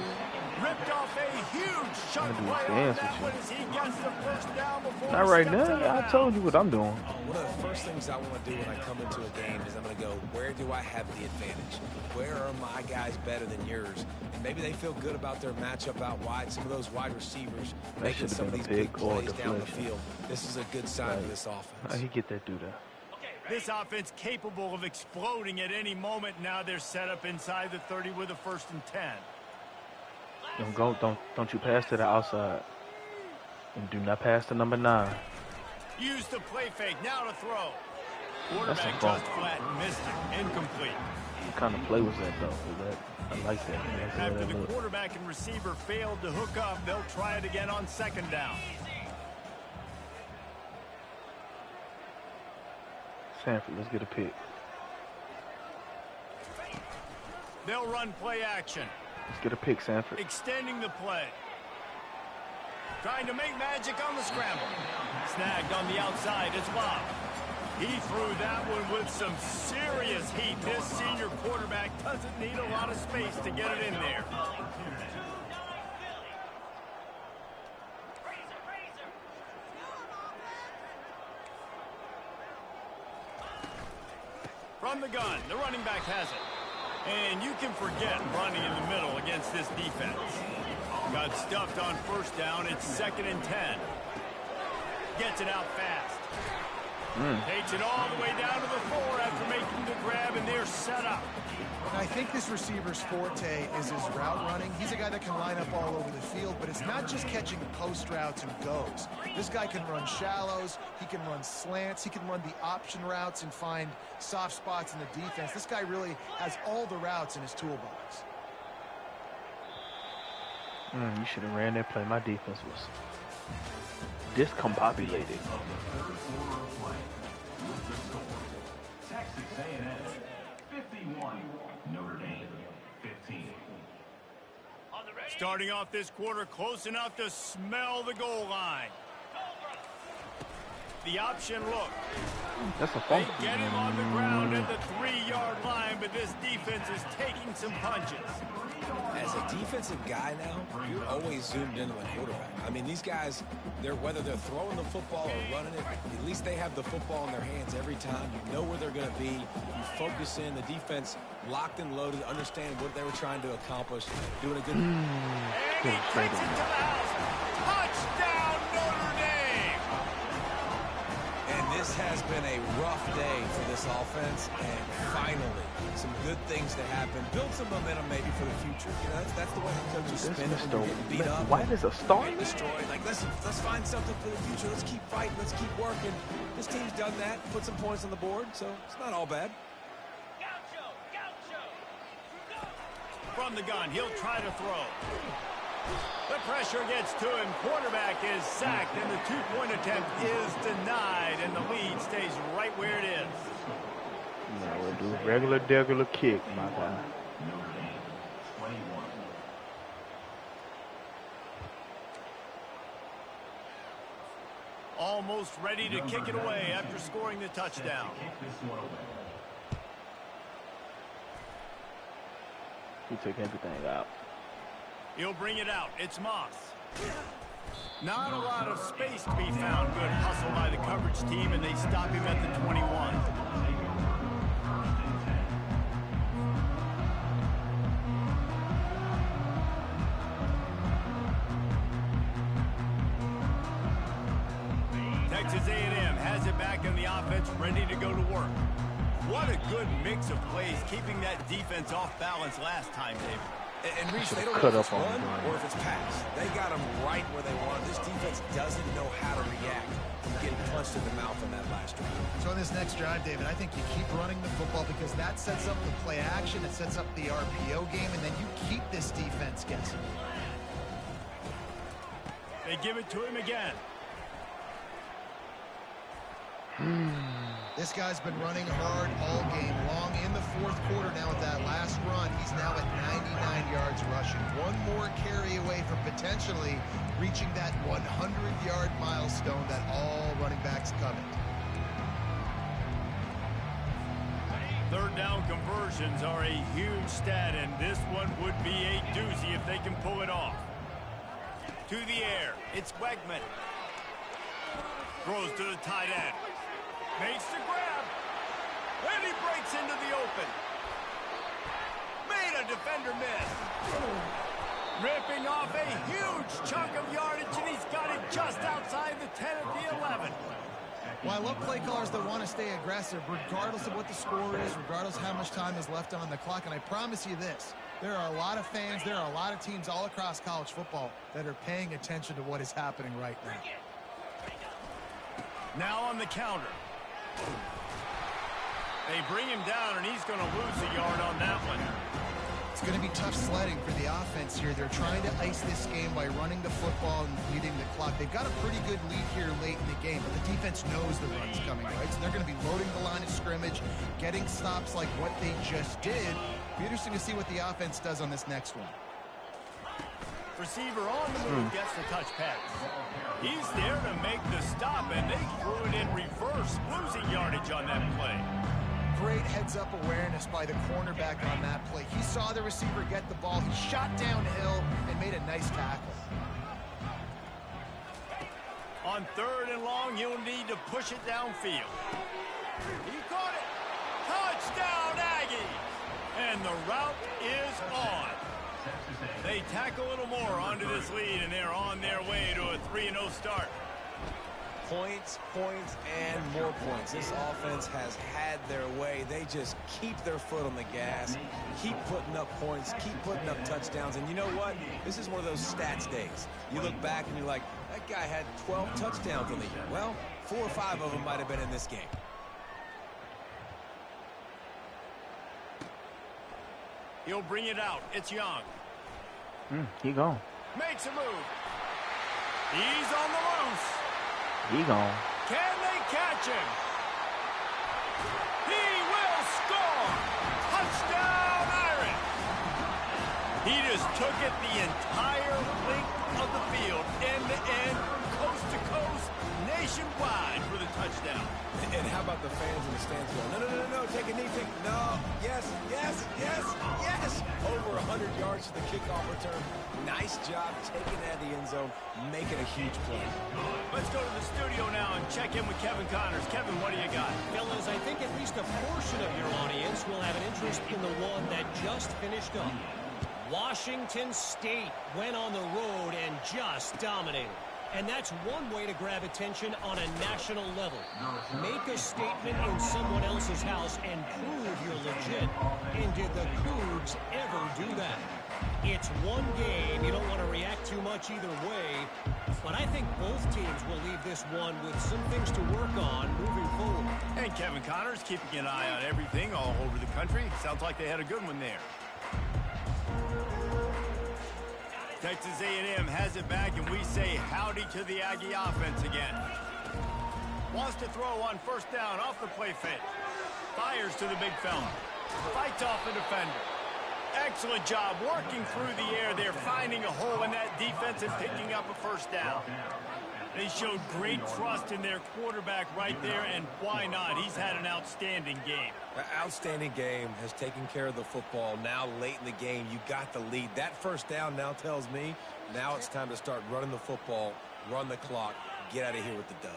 Ripped off a huge chunk play on that one as he gets the first down before. Not right now. I told you what I'm doing. One of the first things I want to do when I come into a game is I'm going to go, where do I have the advantage? Where are my guys better than yours? And maybe they feel good about their matchup out wide. Some of those wide receivers making some of these big plays down the field. This is a good sign for this offense. How he get that dude there? This offense capable of exploding at any moment. Now they're set up inside the 30 with a 1st and 10. Don't you pass to the outside. And do not pass to number 9. Use the play fake. Now to throw. Quarterback just flat and missed it. Incomplete. What kind of play was that, though? I like that. After the quarterback and receiver failed to hook up, they'll try it again on 2nd down. Sanford, let's get a pick. They'll run play action. Let's get a pick, Sanford. Extending the play. Trying to make magic on the scramble. Snagged on the outside as well. He threw that one with some serious heat. This senior quarterback doesn't need a lot of space to get it in there. From the gun, the running back has it. And you can forget running in the middle against this defense. Got stuffed on 1st down. It's 2nd and 10. Gets it out fast. Takes it all the way down to the 4 after making the grab, and they're set up. And I think this receiver's forte is his route running. He's a guy that can line up all over the field, but it's not just catching post routes and goes. This guy can run shallows, he can run slants, he can run the option routes and find soft spots in the defense. This guy really has all the routes in his toolbox. You should have ran that play. My defense was discombobulated. Texas A&M 51, Notre Dame 15. Starting off this quarter close enough to smell the goal line. The option look. That's a They fumble. get him on the ground at the 3-yard line, but this defense is taking some punches. As a defensive guy now, you're always zoomed into the quarterback. I mean, these guys, whether they're throwing the football or running it, at least they have the football in their hands every time. You know where they're going to be. You focus in. The defense locked and loaded, understand what they were trying to accomplish, doing a good... And he takes it to the house. Touchdown, Notre Dame! And this has been a rough day for this offense, and finally, some good things to happen. Build some momentum maybe for the future. You know, that's the way the coaches spin it when you're getting beat up. Why does a star? Destroyed. Like, let's find something for the future. Let's keep fighting. Let's keep working. This team's done that, put some points on the board, so it's not all bad. From the gun, he'll try to throw. The pressure gets to him. Quarterback is sacked, and the 2-point attempt is denied, and the lead stays right where it is. No, we'll do regular kick, my guy. Notre Dame 21. Almost ready to kick it away after scoring the touchdown. Kick this one away. He took everything out. He'll bring it out. It's Moss. Not a lot of space to be found. Good hustle by the coverage team, and they stop him at the 21. Texas A&M has it back in the offense, ready to go to work. What a good mix of plays, keeping that defense off balance last time, David. And Reese, they don't know if it's run or if it's pass. They got them right where they want. This defense doesn't know how to react from getting punched in the mouth in that last drive. So in this next drive, David, I think you keep running the football because that sets up the play action, it sets up the RPO game, and then you keep this defense guessing. They give it to him again. This guy's been running hard all game long. In the 4th quarter now with that last run, he's now at 99 yards rushing. One more carry away from potentially reaching that 100-yard milestone that all running backs covet. Third down conversions are a huge stat, and this one would be a doozy if they can pull it off. To the air, it's Wegman. Throws to the tight end. Makes the grab. And he breaks into the open. Made a defender miss. Ripping off a huge chunk of yardage, and he's got it just outside the 10 at the 11. Well, I love play callers that want to stay aggressive, regardless of what the score is, regardless of how much time is left on the clock. And I promise you this, there are a lot of fans, there are a lot of teams all across college football that are paying attention to what is happening right now. Now on the counter. They bring him down, and he's going to lose a yard on that one. It's going to be tough sledding for the offense here. They're trying to ice this game by running the football and leading the clock. They've got a pretty good lead here late in the game, but the defense knows the run's coming, right? So they're going to be loading the line of scrimmage, getting stops like what they just did. It'll be interesting to see what the offense does on this next one. Receiver on the move gets the touch pass. He's there to make the stop, and they threw it in reverse, losing yardage on that play. Great heads-up awareness by the cornerback on that play. He saw the receiver get the ball. He shot downhill and made a nice tackle. On third and long, you'll need to push it downfield. He caught it. Touchdown, Aggies! And the route is on. They tack a little more onto this lead, and they're on their way to a 3-0 start. Points, points, and more points. This offense has had their way. They just keep their foot on the gas, keep putting up points, keep putting up touchdowns. And you know what? This is one of those stats days. You look back and you're like, that guy had 12 touchdowns on the year. Well, 4 or 5 of them might have been in this game. He'll bring it out. It's Young. He gone. Makes a move. He's on the loose. He gone. Can they catch him? He will score! Touchdown, Irish! He just took it the entire length of the field, end to end, coast to coast, nationwide for the touchdown. And how about the fans in the stands going, no, no, no, no, take a knee, no, yes, yes, yes, yes. Over 100 yards to the kickoff return. Nice job taking it out of the end zone, making a huge play. Let's go to the studio now and check in with Kevin Connors. Kevin, what do you got? Fellas, I think at least a portion of your audience will have an interest in the one that just finished up. Washington State went on the road and just dominated. And that's one way to grab attention on a national level. Make a statement in someone else's house and prove you're legit. And did the Cougs ever do that? It's one game. You don't want to react too much either way. But I think both teams will leave this one with some things to work on moving forward. And Kevin Connors keeping an eye on everything all over the country. Sounds like they had a good one there. Texas A&M has it back, and we say howdy to the Aggie offense again. Wants to throw on first down off the play fake. Fires to the big fella. Fights off the defender. Excellent job working through the air there, finding a hole in that defense and picking up a first down. They showed great trust in their quarterback right there, and why not? He's had an outstanding game. An outstanding game, has taken care of the football. Now late in the game, you got the lead. That first down now tells me now it's time to start running the football, run the clock, get out of here with the dub.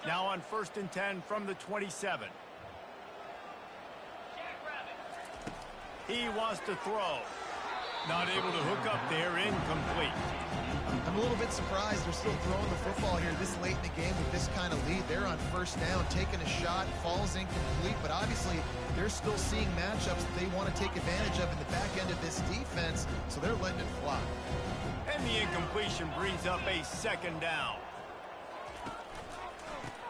Now on 1st and 10 from the 27. He wants to throw. Not able to hook up there, incomplete. I'm a little bit surprised they're still throwing the football here this late in the game with this kind of lead. They're on first down, taking a shot, falls incomplete, but obviously they're still seeing matchups that they want to take advantage of in the back end of this defense, so they're letting it fly. And the incompletion brings up a second down.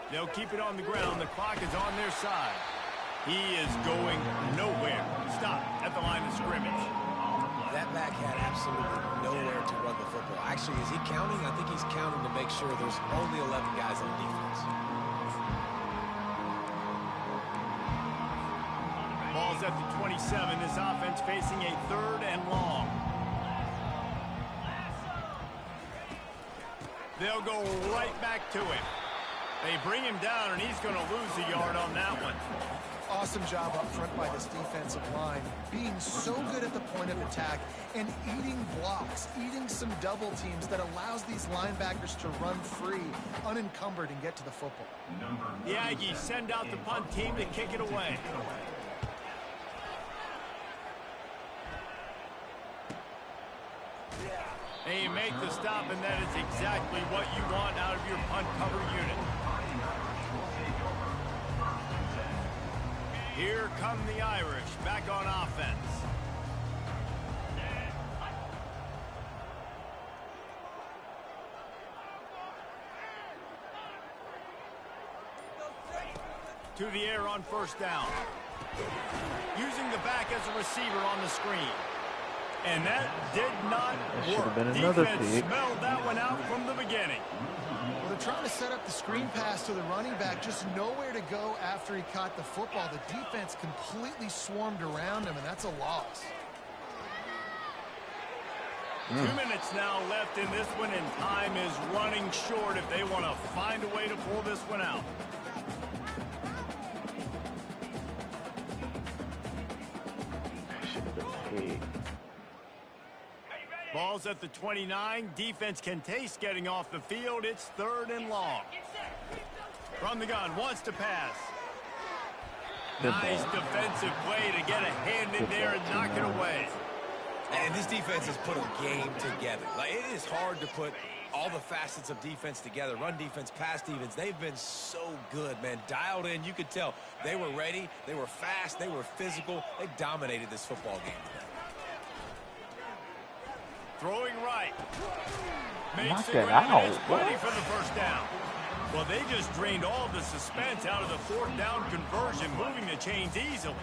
They'll keep it on the ground. The clock is on their side. He is going nowhere. Stop at the line of scrimmage. That back had absolutely nowhere to run the football. Actually, is he counting? I think he's counting to make sure there's only 11 guys on defense. Ball's at the 27. This offense facing a 3rd and long. They'll go right back to him. They bring him down, and he's going to lose a yard on that one. Awesome job up front by this defensive line, being so good at the point of attack and eating blocks, eating some double teams that allows these linebackers to run free, unencumbered, and get to the football. The Aggies send out the punt team to kick it away. And you make the stop, and that is exactly what you want out of your punt cover unit. Here come the Irish back on offense. To the air on first down. Using the back as a receiver on the screen. And that did not work. Defense smelled that one out from the beginning. Well, they're trying to set up the screen pass to the running back, just nowhere to go after he caught the football. The defense completely swarmed around him, and that's a loss. 2 minutes now left in this one, and time is running short if they want to find a way to pull this one out. Should have been big. Ball's at the 29. Defense can taste getting off the field. It's 3rd and long. From the gun, wants to pass. Nice defensive play to get a hand in there and knock it away. And this defense has put a game together. Like, it is hard to put all the facets of defense together. Run defense, pass defense. They've been so good, man. Dialed in. You could tell they were ready. They were fast. They were physical. They dominated this football game today. Throwing right. Makes Knock the that grab, and it's out. plenty for the first down. Well, they just drained all the suspense out of the 4th down conversion, moving the chains easily.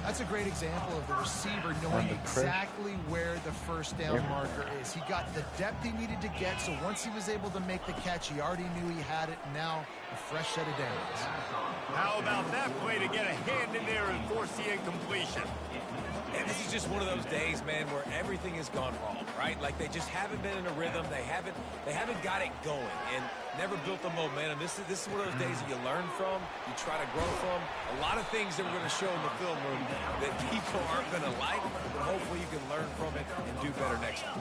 That's a great example of the receiver knowing exactly where the first down marker is. He got the depth he needed to get, so once he was able to make the catch, he already knew he had it, and now a fresh set of downs. How about that play to get a hand in there and force the incompletion? And this is just one of those days, man, where everything has gone wrong, right? Like, they just haven't been in a rhythm. They haven't got it going and never built the momentum. This is one of those days that you learn from, you try to grow from. A lot of things that we're going to show in the film room that people aren't going to like, but hopefully you can learn from it and do better next time.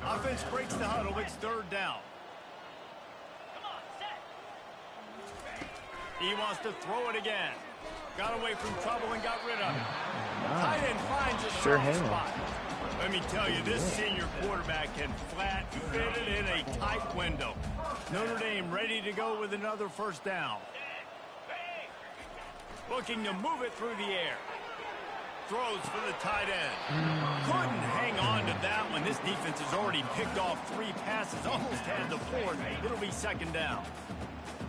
Offense breaks the huddle. It's 3rd down. He wants to throw it again. Got away from trouble and got rid of it. Tight end finds a soft spot. Let me tell you, this senior quarterback can flat fit it in a tight window. Notre Dame ready to go with another first down. Looking to move it through the air. Throws for the tight end. Couldn't hang on to that one. This defense has already picked off 3 passes. Almost had the 4th. It'll be 2nd down.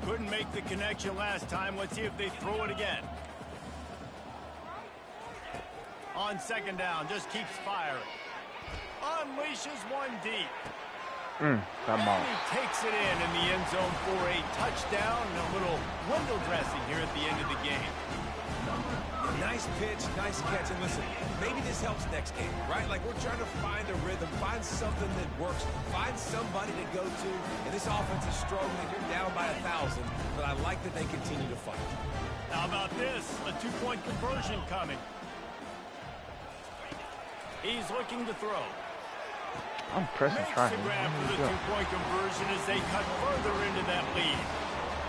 Couldn't make the connection last time. Let's see if they throw it again. On 2nd down, just keeps firing. Unleashes one deep. And he takes it in the end zone for a touchdown and a little window dressing here at the end of the game. Nice pitch, nice catch. And listen, maybe this helps next game, right? Like, we're trying to find a rhythm, find something that works, find somebody to go to. And this offense is struggling. You're down by 1,000, but I like that they continue to fight. How about this? A 2-point conversion coming. He's looking to throw. I'm pressing trying. Makes the grab for the 2-point conversion as they cut further into that lead.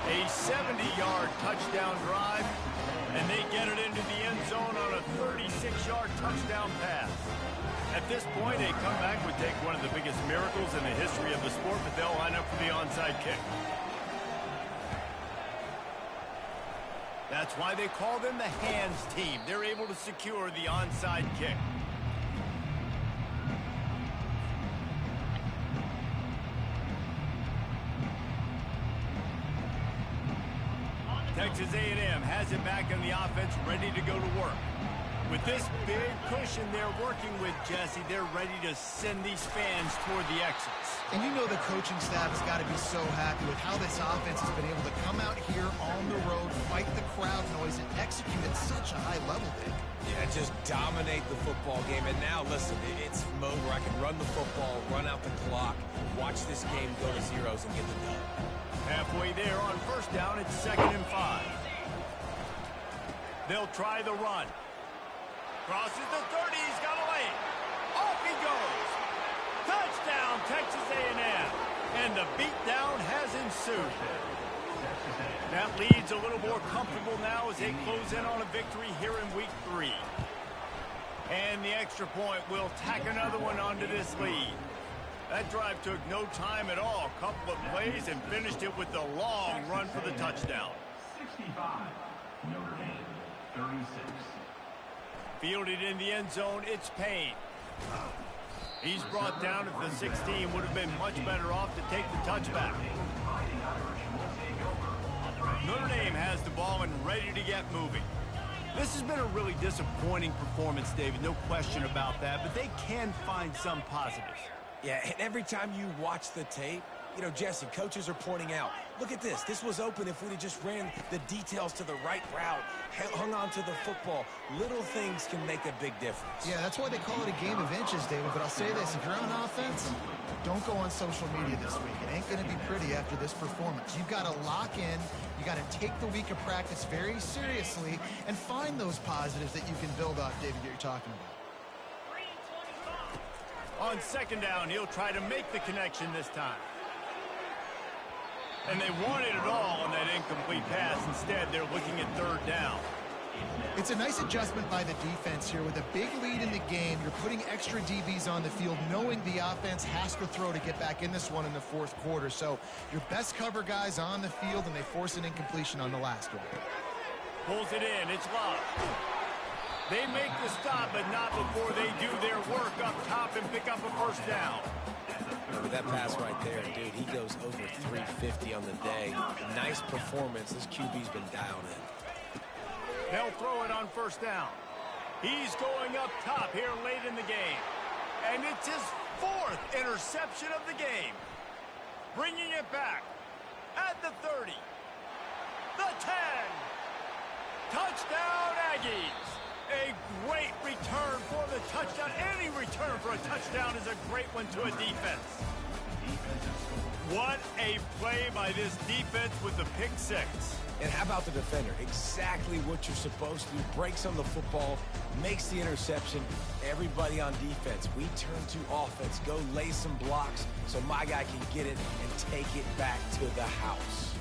A 70-yard touchdown drive, and they get it into the end zone on a 36-yard touchdown pass. At this point, a comeback would take one of the biggest miracles in the history of the sport, but they'll line up for the onside kick. That's why they call them the hands team. They're able to secure the onside kick. Texas A&M has it back in the offense, ready to go to work. With this big cushion they're working with, Jesse, they're ready to send these fans toward the exits. And you know the coaching staff has got to be so happy with how this offense has been able to come out here on the road, fight the crowd noise, and execute at such a high level, Dick. Yeah, just dominate the football game. And now, listen, it's mode where I can run the football, run out the clock, watch this game go to zeros and get the done. Halfway there on first 2nd and 5. They'll try the run. Crosses the 30. He's got a lane. Off he goes. Touchdown, Texas A&M. And the beatdown has ensued. That lead's a little more comfortable now as they close in on a victory here in week 3. And the extra point will tack another one onto this lead. That drive took no time at all. A couple of plays and finished it with the long run for the touchdown. 65, Notre Dame, 36. Fielded in the end zone, it's Payne. He's brought down at the 16. Would have been much better off to take the touchback. Notre Dame has the ball and ready to get moving. This has been a really disappointing performance, David. No question about that, but they can find some positives. Yeah, and every time you watch the tape, you know, Jesse, coaches are pointing out, look at this. This was open if we'd have just ran the details to the right route, hung on to the football. Little things can make a big difference. Yeah, that's why they call it a game of inches, David. But I'll say this, if you're on offense, don't go on social media this week. It ain't going to be pretty after this performance. You've got to lock in. You got to take the week of practice very seriously and find those positives that you can build off, David, that you're talking about. On 2nd down, he'll try to make the connection this time. And they wanted it all on that incomplete pass. Instead, they're looking at 3rd down. It's a nice adjustment by the defense here. With a big lead in the game, you're putting extra DBs on the field, knowing the offense has to throw to get back in this one in the 4th quarter. So your best cover guys on the field, and they force an incompletion on the last one. Pulls it in. It's Love. They make the stop, but not before they do their work up top and pick up a 1st down. With that pass right there, dude, he goes over 350 on the day. Nice performance. This QB's been dialed in. They'll throw it on 1st down. He's going up top here late in the game. And it's his 4th interception of the game. Bringing it back at the 30. The 10. Touchdown, Aggies. A great return for the touchdown. Any return for a touchdown is a great one to a defense. What a play by this defense with the pick 6. And how about the defender? Exactly what you're supposed to do. Breaks on the football, makes the interception. Everybody on defense, we turn to offense. Go lay some blocks so my guy can get it and take it back to the house.